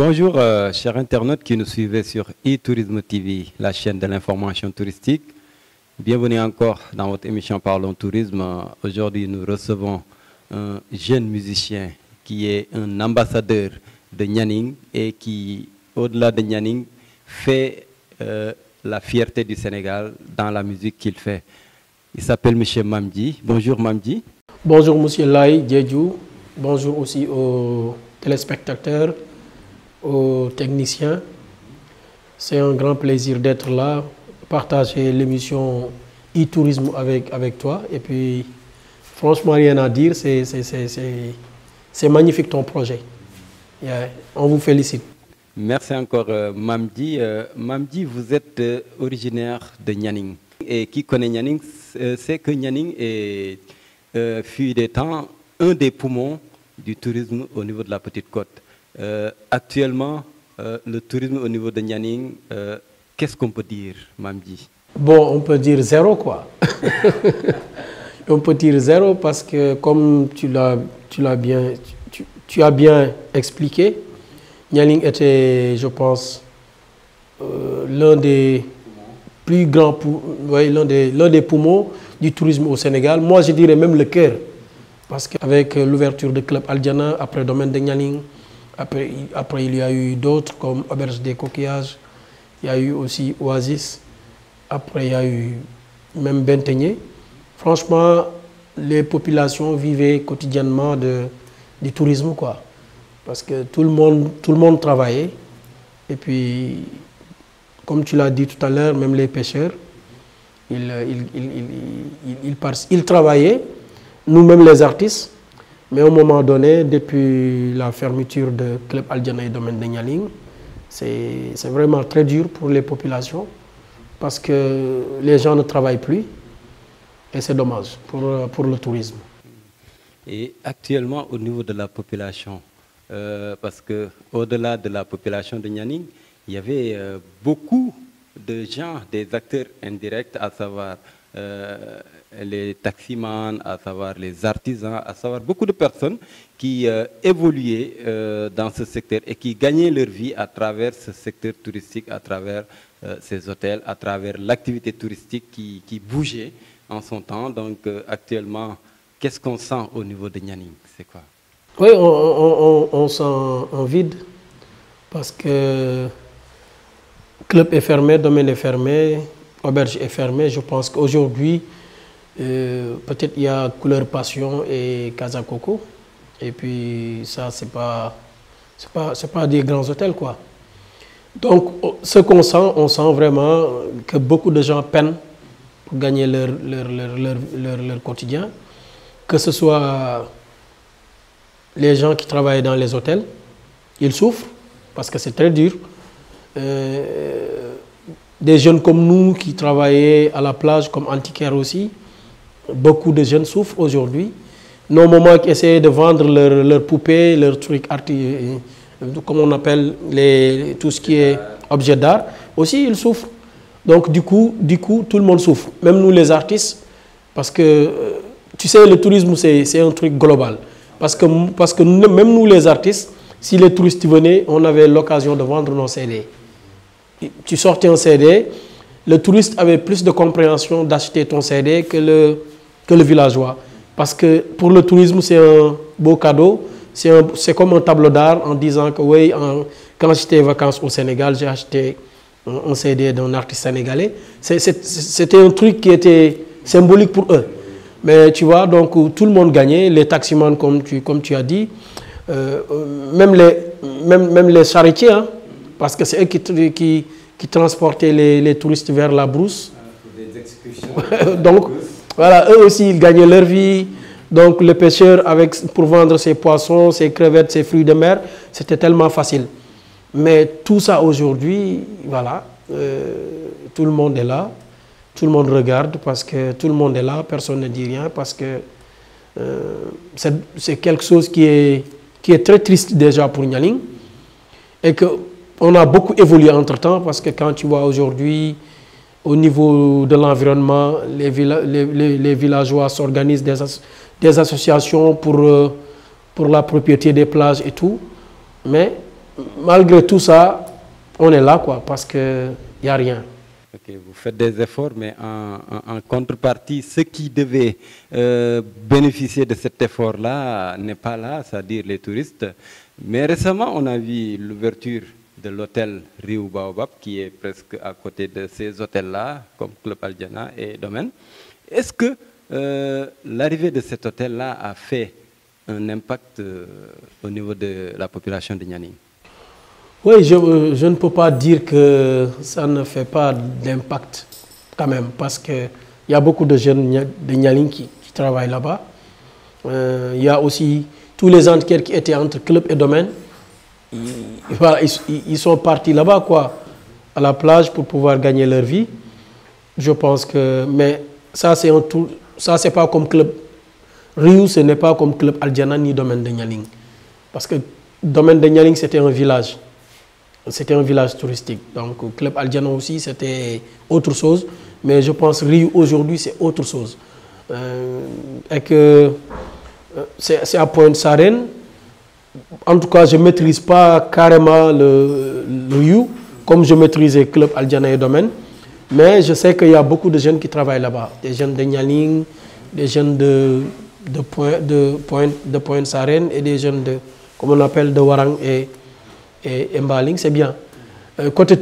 Bonjour, chers internautes qui nous suivez sur e-Tourisme TV, la chaîne de l'information touristique. Bienvenue encore dans votre émission Parlons Tourisme. Aujourd'hui, nous recevons un jeune musicien qui est un ambassadeur de Nianing et qui, au-delà de Nianing, fait la fierté du Sénégal dans la musique qu'il fait. Il s'appelle M. Mamdi. Bonjour Mamdi. Bonjour M. Lai Djedjou. Bonjour aussi aux téléspectateurs, aux techniciens. C'est un grand plaisir d'être là, partager l'émission e-tourisme avec toi. Et puis, franchement, rien à dire, c'est magnifique ton projet. Yeah. On vous félicite. Merci encore Mamdi. Mamdi, vous êtes originaire de Nianing. Et qui connaît Nianing, sait que Nianing fut des temps un des poumons du tourisme au niveau de la Petite Côte. Actuellement, le tourisme au niveau de Nianing, qu'est-ce qu'on peut dire, Mamdi? Bon, on peut dire zéro, quoi. On peut dire zéro parce que, comme tu as bien expliqué, Nianing était, je pense, l'un des plus grands, l'un des poumons du tourisme au Sénégal. Moi, je dirais même le cœur. Parce qu'avec l'ouverture du club Al Diana, après domaine de Nianing, après il y a eu d'autres comme Auberge des Coquillages, il y a eu aussi Oasis, après il y a eu même Benteñe. Franchement, les populations vivaient quotidiennement du tourisme, quoi. Parce que tout le monde travaillait. Et puis, comme tu l'as dit tout à l'heure, même les pêcheurs, ils travaillaient. Nous-mêmes les artistes, mais à un moment donné, depuis la fermeture de Club Al Diana et Domaine de Nianing, c'est vraiment très dur pour les populations parce que les gens ne travaillent plus et c'est dommage pour le tourisme. Et actuellement, au niveau de la population, parce qu'au-delà de la population de Nianing, il y avait beaucoup de gens, des acteurs indirects, à savoir les taximans, à savoir les artisans, à savoir beaucoup de personnes qui évoluaient dans ce secteur et qui gagnaient leur vie à travers ce secteur touristique, à travers ces hôtels, à travers l'activité touristique qui bougeait en son temps. Donc actuellement, qu'est-ce qu'on sent au niveau de Nianing? C'est quoi? Oui, on sent un vide parce que club est fermé, domaine est fermé, auberge est fermée. Je pense qu'aujourd'hui, peut-être il y a Couleur Passion et Casa Coco. Et puis ça, c'est pas des grands hôtels, quoi. Donc, ce qu'on sent, on sent vraiment que beaucoup de gens peinent pour gagner leur quotidien. Que ce soit les gens qui travaillent dans les hôtels, ils souffrent parce que c'est très dur. Des jeunes comme nous qui travaillaient à la plage, comme antiquaires aussi, beaucoup de jeunes souffrent aujourd'hui. Nos mamans qui essaient de vendre leurs poupées, leurs trucs comme on appelle tout ce qui est objet d'art, aussi ils souffrent. Donc du coup, tout le monde souffre, même nous les artistes, parce que tu sais, le tourisme c'est un truc global. Parce que même nous les artistes, si les touristes venaient, on avait l'occasion de vendre nos CD. Tu sortais un CD, le touriste avait plus de compréhension d'acheter ton CD que le villageois. Parce que pour le tourisme, c'est un beau cadeau. C'est comme un tableau d'art en disant que oui, quand j'étais en vacances au Sénégal, j'ai acheté un CD d'un artiste sénégalais. C'était un truc qui était symbolique pour eux. Mais tu vois, donc tout le monde gagnait, les taximans comme tu as dit, même les charretiers, hein, parce que c'est eux qui transportaient les touristes vers la brousse. Des excursions. Donc, voilà, eux aussi, ils gagnaient leur vie. Donc, le pêcheur, pour vendre ses poissons, ses crevettes, ses fruits de mer, c'était tellement facile. Mais tout ça aujourd'hui, voilà, tout le monde est là. Tout le monde regarde parce que tout le monde est là, personne ne dit rien parce que c'est quelque chose qui est très triste déjà pour Nianing et qu'on a beaucoup évolué entre-temps parce que quand tu vois aujourd'hui, au niveau de l'environnement, les villageois s'organisent des associations pour la propriété des plages et tout, mais malgré tout ça, on est là, quoi, parce qu'il n'y a rien. Ok, vous faites des efforts, mais en contrepartie, ceux qui devaient bénéficier de cet effort-là n'est pas là, c'est-à-dire les touristes. Mais récemment, on a vu l'ouverture de l'hôtel Rio Baobab, qui est presque à côté de ces hôtels-là, comme Club Aldiana et Domaine. Est-ce que l'arrivée de cet hôtel-là a fait un impact au niveau de la population de Nianing? Oui, je ne peux pas dire que ça ne fait pas d'impact quand même, parce qu'il y a beaucoup de jeunes de Nialing qui travaillent là-bas. Il y a aussi tous les antiquaires qui étaient entre club et domaine. Ils sont partis là-bas, quoi, à la plage pour pouvoir gagner leur vie. Je pense que... Mais ça, c'est un tout... Ça, c'est pas comme club Rio, ce n'est pas comme club Aldiana ni domaine de Nialing. Parce que domaine de Nialing, c'était un village. C'était un village touristique. Donc, Club Aldiana aussi, c'était autre chose. Mais je pense que Rio, aujourd'hui, c'est autre chose. Et que c'est à Pointe-Sarène. En tout cas, je ne maîtrise pas carrément le Rio, comme je maîtrisais Club Aldiana et Domaine. Mais je sais qu'il y a beaucoup de jeunes qui travaillent là-bas. Des jeunes de Nialing, des jeunes de Pointe-Sarène et des jeunes de, comme on appelle, de Warang et Mbaling, c'est bien. Côté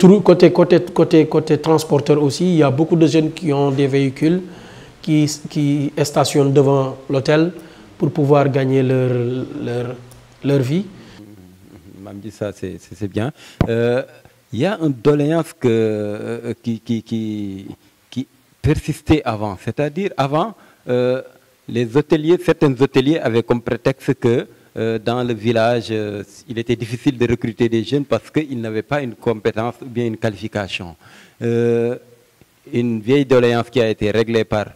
transporteur aussi, il y a beaucoup de jeunes qui ont des véhicules qui stationnent devant l'hôtel pour pouvoir gagner leur vie. Mamdi, ça c'est bien. Il y a une doléance qui persistait avant. C'est-à-dire, avant, certains hôteliers avaient comme prétexte que dans le village, il était difficile de recruter des jeunes parce qu'ils n'avaient pas une compétence ou bien une qualification. Une vieille doléance qui a été réglée par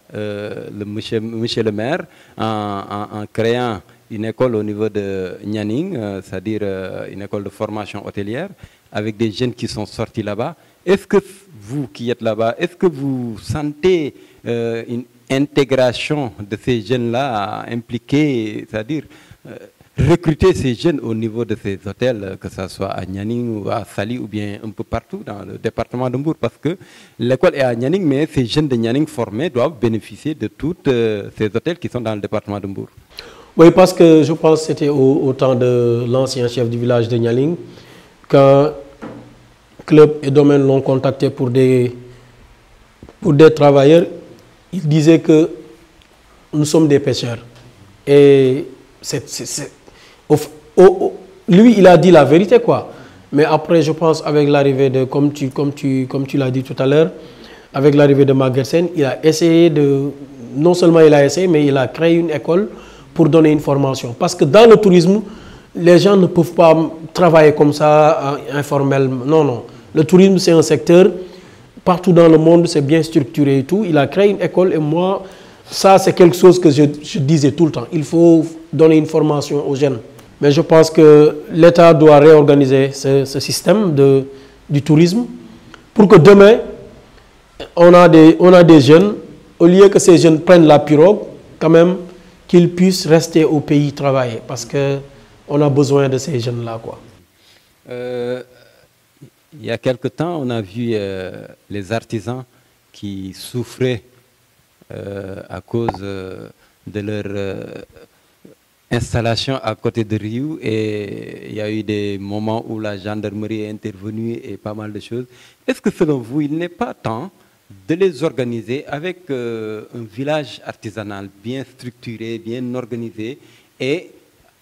monsieur le maire en créant une école au niveau de Nianing, c'est-à-dire une école de formation hôtelière, avec des jeunes qui sont sortis là-bas. Est-ce que vous qui êtes là-bas, est-ce que vous sentez une intégration de ces jeunes-là à impliquer, c'est-à-dire recruter ces jeunes au niveau de ces hôtels, que ce soit à Nianing ou à Sali ou bien un peu partout dans le département de Mbour, parce que l'école est à Nianing, mais ces jeunes de Nianing formés doivent bénéficier de tous ces hôtels qui sont dans le département de Mbour. Oui, parce que je pense que c'était au temps de l'ancien chef du village de Nialing, quand Club et Domaine l'ont contacté pour des travailleurs, il disait que nous sommes des pêcheurs. Et lui, il a dit la vérité, quoi. Mais après, je pense, avec l'arrivée de, comme tu l'as dit tout à l'heure, avec l'arrivée de Maguersen, il a essayé de... Non seulement il a essayé, mais il a créé une école pour donner une formation. Parce que dans le tourisme, les gens ne peuvent pas travailler comme ça, informellement. Non, non. Le tourisme, c'est un secteur, partout dans le monde, c'est bien structuré et tout. Il a créé une école et moi, ça, c'est quelque chose que je disais tout le temps. Il faut donner une formation aux jeunes. Mais je pense que l'État doit réorganiser ce système du tourisme pour que demain, on a des jeunes, au lieu que ces jeunes prennent la pirogue, quand même, qu'ils puissent rester au pays travailler. Parce qu'on a besoin de ces jeunes-là, quoi. Il y a quelque temps, on a vu les artisans qui souffraient à cause de leur installation à côté de Rio, et il y a eu des moments où la gendarmerie est intervenue et pas mal de choses. Est-ce que selon vous, il n'est pas temps de les organiser avec un village artisanal bien structuré, bien organisé et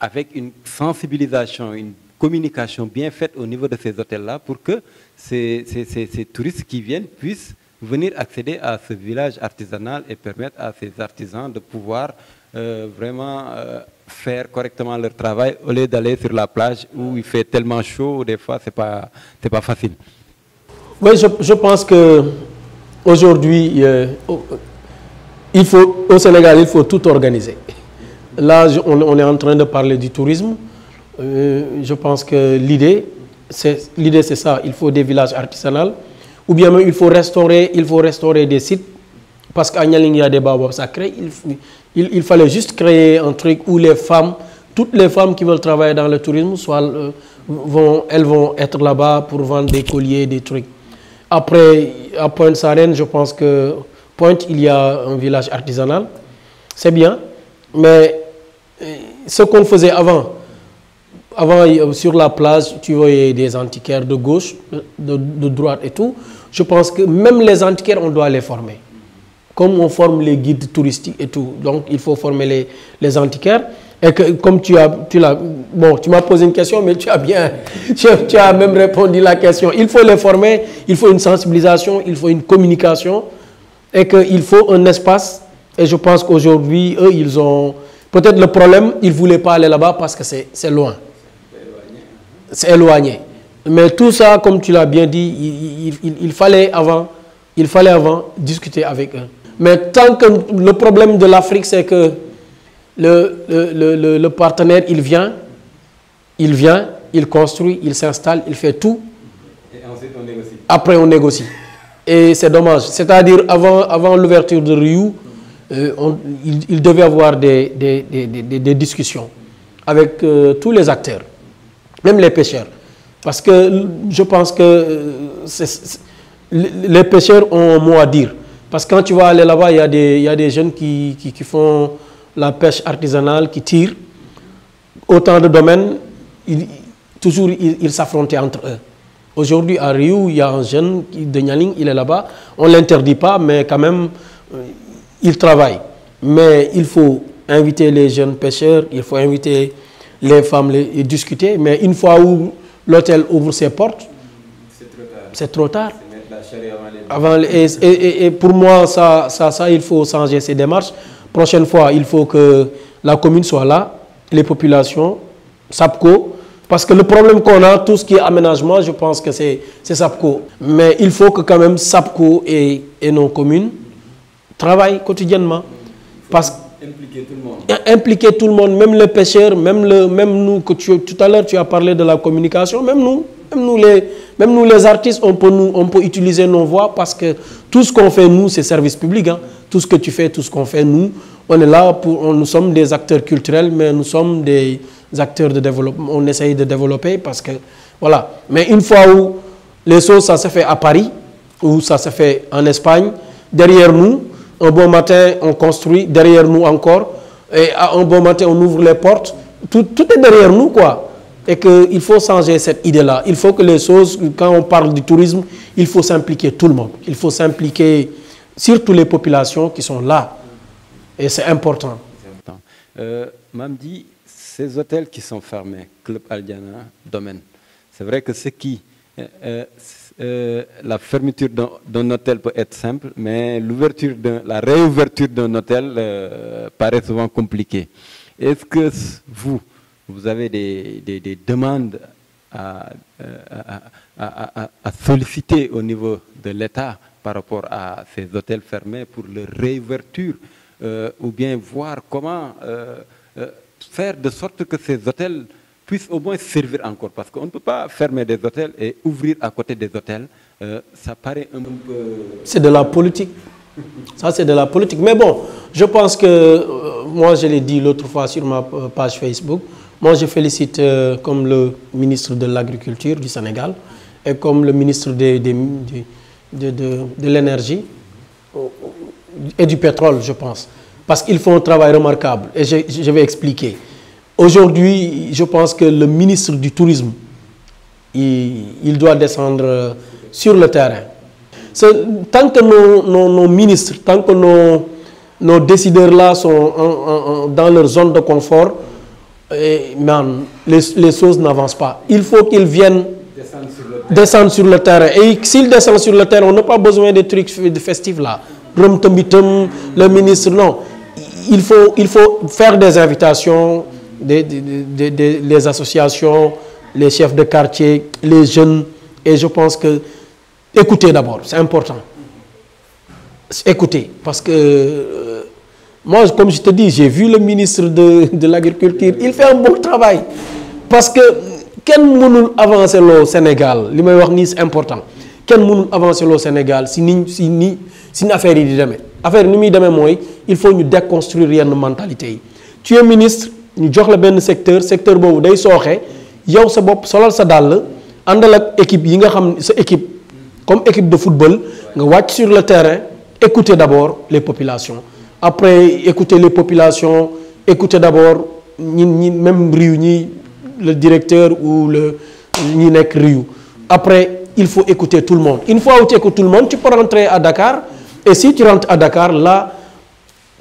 avec une sensibilisation, une communication bien faite au niveau de ces hôtels-là pour que ces touristes qui viennent puissent venir accéder à ce village artisanal et permettre à ces artisans de pouvoir vraiment faire correctement leur travail au lieu d'aller sur la plage où il fait tellement chaud, des fois c'est pas facile. Oui, je pense que aujourd'hui, au Sénégal, il faut tout organiser. Là, on est en train de parler du tourisme. Je pense que l'idée, c'est ça. Il faut des villages artisanaux. Ou bien même, il faut restaurer des sites. Parce qu'à Nialing, il y a des baobabs sacrés. Il fallait juste créer un truc où les femmes, toutes les femmes qui veulent travailler dans le tourisme, elles vont être là-bas pour vendre des colliers, des trucs. Après, à Pointe-Sarène, je pense que Pointe, il y a un village artisanal. C'est bien, mais ce qu'on faisait avant, sur la plage, tu voyais des antiquaires de gauche, de droite et tout. Je pense que même les antiquaires, on doit les former. Comme on forme les guides touristiques et tout. Donc, il faut former les antiquaires. Et que, comme tu m'as posé une question, mais tu as même répondu à la question. Il faut les former, il faut une sensibilisation, il faut une communication, et qu'il faut un espace. Et je pense qu'aujourd'hui, eux, ils ont... Peut-être le problème, ils ne voulaient pas aller là-bas parce que c'est loin. C'est éloigné. Mais tout ça, comme tu l'as bien dit, il fallait avant discuter avec eux. Mais tant que le problème de l'Afrique, c'est que le partenaire, il vient, il construit, il s'installe, il fait tout. Et ensuite, on négocie. Après, on négocie. Et c'est dommage. C'est-à-dire, avant l'ouverture de Riou, il devait y avoir des discussions avec tous les acteurs, même les pêcheurs. Parce que je pense que les pêcheurs ont un mot à dire. Parce que quand tu vas aller là-bas, il y a des jeunes qui font la pêche artisanale, qui tirent. Autant de domaines, toujours ils s'affrontaient entre eux. Aujourd'hui, à Riou, il y a un jeune de Nianing, il est là-bas. On ne l'interdit pas, mais quand même, il travaille. Mais il faut inviter les jeunes pêcheurs, il faut inviter les femmes et discuter. Mais une fois où l'hôtel ouvre ses portes, c'est trop tard. Et pour moi, ça, il faut changer ces démarches. Prochaine fois, il faut que la commune soit là, les populations, SAPCO. Parce que le problème qu'on a, tout ce qui est aménagement, je pense que c'est SAPCO. Mais il faut que quand même SAPCO et nos communes travaillent quotidiennement. Impliquer tout le monde. Impliquer tout le monde, même les pêcheurs, même nous, tout à l'heure tu as parlé de la communication, même nous les artistes, on peut utiliser nos voix parce que tout ce qu'on fait nous, c'est service public. Hein. Tout ce que tu fais, tout ce qu'on fait nous, on est là, nous sommes des acteurs culturels, mais nous sommes des acteurs de développement. On essaye de développer parce que, voilà. Mais une fois où les choses, ça se fait à Paris, ou ça se fait en Espagne, derrière nous, un bon matin, on construit, derrière nous encore, et un bon matin, on ouvre les portes. Tout est derrière nous, quoi. Et qu'il faut changer cette idée-là. Il faut que les choses, quand on parle du tourisme, il faut s'impliquer tout le monde. Il faut s'impliquer surtout les populations qui sont là. Et c'est important. Mamdi, ces hôtels qui sont fermés, Club Aldiana, Domaine, c'est vrai que la fermeture d'un hôtel peut être simple, mais la réouverture d'un hôtel paraît souvent compliquée. Est-ce que vous avez des demandes à solliciter au niveau de l'État par rapport à ces hôtels fermés pour leur réouverture, ou bien voir comment faire de sorte que ces hôtels puissent au moins servir encore, parce qu'on ne peut pas fermer des hôtels et ouvrir à côté des hôtels. Ça paraît un peu... C'est de la politique. Ça, c'est de la politique. Mais bon, je pense que, moi, je l'ai dit l'autre fois sur ma page Facebook, moi, je félicite comme le ministre de l'Agriculture du Sénégal et comme le ministre de l'énergie et du pétrole, je pense. Parce qu'ils font un travail remarquable. Et je vais expliquer. Aujourd'hui, je pense que le ministre du Tourisme, il doit descendre sur le terrain. Tant que nos ministres, tant que nos décideurs-là sont dans leur zone de confort, les choses n'avancent pas. Il faut qu'ils viennent descendre sur le terrain. Et s'ils descendent sur le terrain, on n'a pas besoin de trucs festifs là. Le ministre, non. Il faut faire des invitations, les associations, les chefs de quartier, les jeunes. Et je pense que, écoutez d'abord, c'est important. Écoutez, parce que moi, comme je te dis, j'ai vu le ministre de l'Agriculture, il fait un bon travail. Parce que, quel monde avancer au Sénégal, c'est important. Quel monde avancer au Sénégal, si une affaire est demain. Affaire ni demain, il faut nous déconstruire une mentalité. Tu es ministre, nous avons le secteur bobu day soxé yow sa bopp solal sa dàll àndal ak équipe yi nga xam sa équipe comme équipe de football nga wàcc sur le terrain écouter d'abord les populations après écouter les populations écouter d'abord ñi même riu ñi le directeur ou le ñi nekk riu après il faut écouter tout le monde une fois où tu écoutes tout le monde tu peux rentrer à Dakar et si tu rentres à Dakar là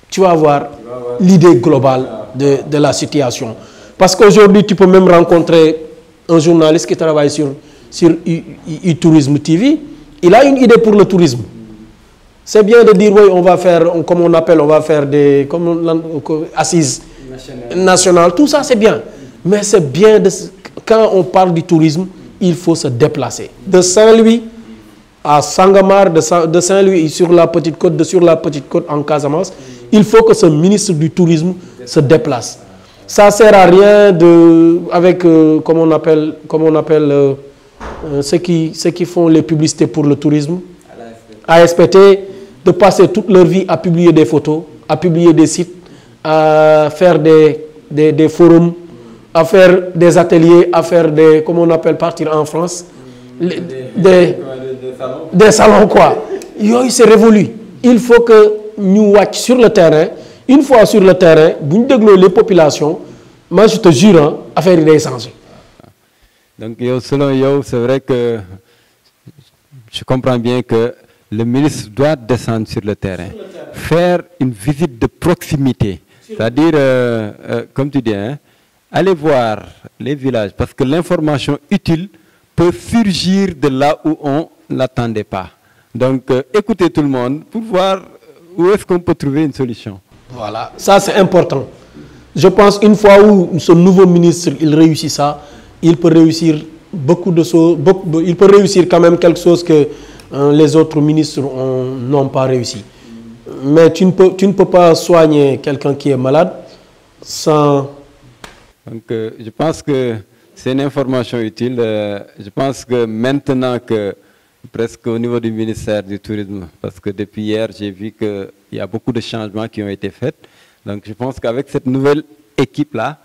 tu vas avoir l'idée globale de la situation parce qu'aujourd'hui tu peux même rencontrer un journaliste qui travaille sur e-tourisme TV il a une idée pour le tourisme c'est bien de dire oui on va faire comme on appelle on va faire des assises nationales tout ça c'est bien mais c'est bien de quand on parle du tourisme il faut se déplacer de Saint-Louis à Sangomar de Saint-Louis sur la Petite Côte sur la Petite Côte en Casamance il faut que ce ministre du tourisme se déplace ça sert à rien avec comme on appelle ceux qui font les publicités pour le tourisme ASPT de passer toute leur vie à publier des photos à publier des sites à faire des forums à faire des ateliers à faire des comment on appelle partir en France des salons quoi yooyu c'est révolu il faut que ñu wàcc sur le terrain une fois sur le terrain bu ñu dégloo les populations moi je te jure affaire yi day changer. Donc selon yow c'est vrai que je comprends bien que le ministre doit descendre sur le terrain faire une visite de proximité c'est-à-dire comme tu dis aller voir les villages parce que l'information utile peut surgir de là où on l'attendait pas donc écouter tout le monde pour voir où est-ce qu'on peut trouver une solution. Voilà ça c'est important je pense une fois où ce nouveau ministre il réussit ça il peut réussir beaucoup de choses il peut réussir quand même quelque chose que les autres ministres n'ont pas réussi mais tu ne peux pas soigner quelqu'un qui est malade sans. Donc je pense que c'est une information utile je pense que maintenant que presque au niveau du ministère du tourisme parce que depuis hier j'ai vu que il y a beaucoup de changements qui ont été faits donc je pense qu'avec cette nouvelle équipe là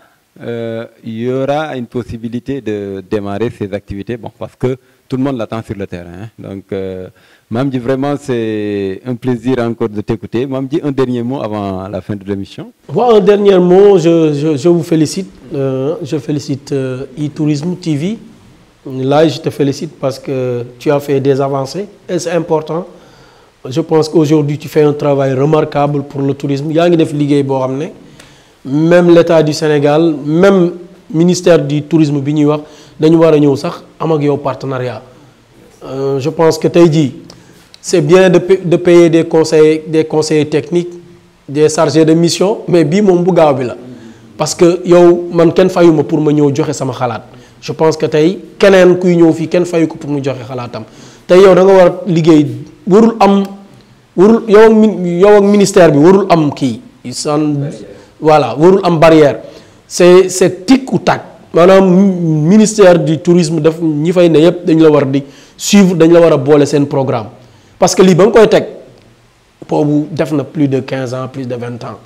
il y aura une possibilité de démarrer ces activités bon parce que tout le monde l'attend sur le terrain donc Mame Dji vraiment c'est un plaisir encore de t'écouter Mame Dji un dernier mot avant la fin de l'émission. Un dernier mot je vous félicite je félicite e-tourisme TV là je te félicite parce que tu as fait des avancées et c'est important je pense qu'aujourd'hui tu fais un travail remarquable pour le tourisme yaa ngi def liggéey boo xam ne même l'État du Sénégal même ministère du tourisme bi ñuy wax dañu war a ñëw sax am ak yow partenariat je pense que tey jii c'est bien de payer des conseillers techniques des chargés de mission mais bii moom bu gaaw bi la parce que yow man kenn fayuma pour ma ñëw joxe sama xalaat je pense que tey keneen kuy ñëw fii kenn fayu ko pour mu joxe xalaatam tey yow da nga war a liggéey warul yow ak ministère bi warul am kii voilà warul am barrière c'est tic ou tac maanaam ministère du tourisme daf ñi fay ne yëpp dañ la war di suivre dañ la war a boole seen programme parce que lii ba nga koy teg boobu def na plus de 15 ans plus de 20 ans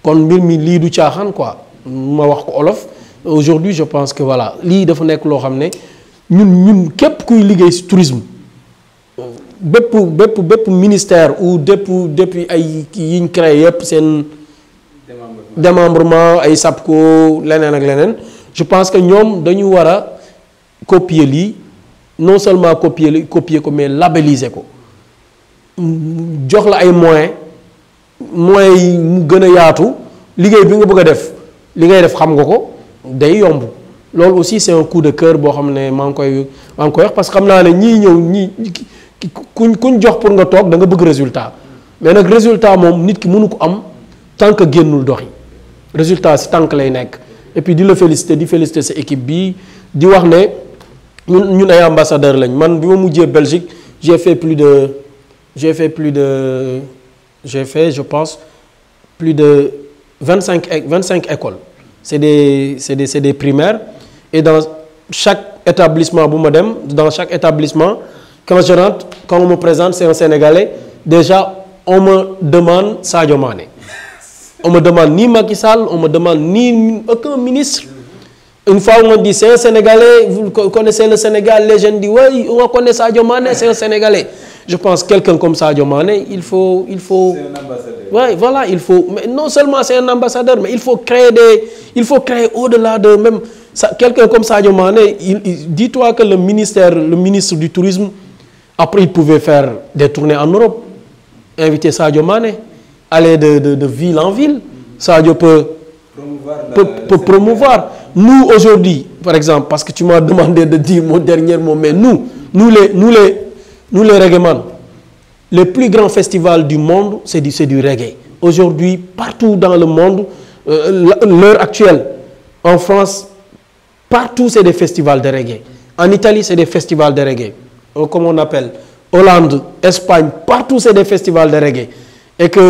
kon mbir mi lii du caaxaan quoi ma wax ko olof aujourd'hui je pense que voilà lii dafa nekk loo xam ne ñun képp kuy liggéey ci tourisme bépp ministère ou depuis ay yi ñu créé yëpp seen démembrement ay SAPCO leneen ak leneen je pense que ñoom dañu war a copier lii non seulement copier ko mais labelliser ko jox la ay moyens yi mu gën a yaatu liggéey bi nga bëgg a def li ngay def xam nga ko day yomb loolu aussi c'est un coup de cœur boo xam ne maa ngi koy wax parce que xam naa ne ñii ñëw kuñ jox pour nga toog da nga bëgg résultat mais nag résultat moom nit ki mënu ko am tant que génnul doxi résultat si tànk lay nekk et puis di féliciter sa équipe bi di wax ne ñun ay ambassadeur lañ man bi ma mujjee Belgique j'ai fait je pense plus de 25 écoles c'est des primaires et dans chaque établissement bu ma dem dans chaque établissement quand je rentre quand on me présente c'est un Sénégalais déjà on me demande Sadio Mané on me demande ni Macky Sall on me demande ni aucun ministre Une fois on dit c'est un Sénégalais, vous connaissez le Sénégal, les jeunes disent oui, on connaît Sadio Mané, c'est un Sénégalais. Je pense que quelqu'un comme Sadio Mané, il faut. C'est un ambassadeur. Oui, voilà, il faut. Mais non seulement c'est un ambassadeur, mais il faut créer au-delà de même. Quelqu'un comme Sadio Mané, dis-toi que le ministre du Tourisme, après il pouvait faire des tournées en Europe, inviter Sadio Mané, aller de ville en ville. Sadio peut promouvoir. Nous, aujourd'hui, par exemple, parce que tu m'as demandé de dire mon dernier mot, mais nous les reggaeman, le plus grand festival du monde, c'est du reggae. Aujourd'hui, partout dans le monde, l'heure actuelle, en France, partout c'est des festivals de reggae. En Italie, c'est des festivals de reggae. Comme on appelle, Hollande, Espagne, partout c'est des festivals de reggae. Et que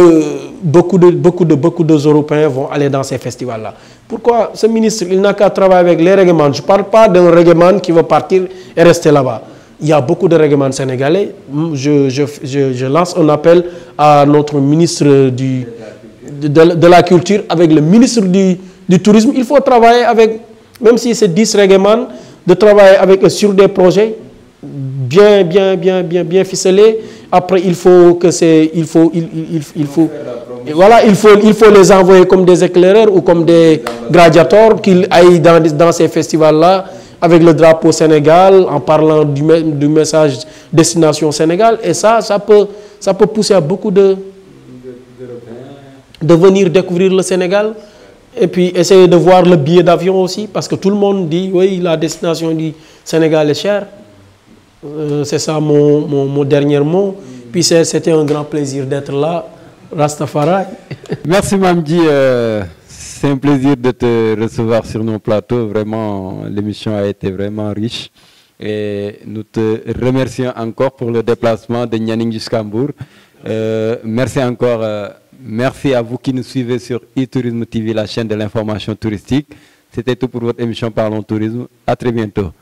beaucoup de Européens vont aller dans ces festivals-là. Pourquoi ce ministre, il n'a qu'à travailler avec les reggaeman? Je ne parle pas d'un reggaeman qui va partir et rester là-bas. Il y a beaucoup de reggaeman sénégalais. Je lance un appel à notre ministre de la Culture, avec le ministre du Tourisme. Il faut travailler avec, même si c'est 10 reggaeman, de travailler avec eux sur des projets bien ficelés. Après, il faut les envoyer comme des éclaireurs ou comme des gladiateurs, qu'ils aillent dans ces festivals-là avec le drapeau Sénégal, en parlant du message destination Sénégal. Et ça peut pousser à beaucoup de venir découvrir le Sénégal. Et puis essayer de voir le billet d'avion aussi, parce que tout le monde dit, oui, la destination du Sénégal est chère. C'est ça mon dernier mot. Puis c'était un grand plaisir d'être là. Rastafari. Merci Mamdi. C'est un plaisir de te recevoir sur nos plateaux. Vraiment, l'émission a été vraiment riche. Et nous te remercions encore pour le déplacement de Nianing jusqu'à Hambourg. Merci encore. Merci à vous qui nous suivez sur e-Tourisme TV, la chaîne de l'information touristique. C'était tout pour votre émission Parlons Tourisme. À très bientôt.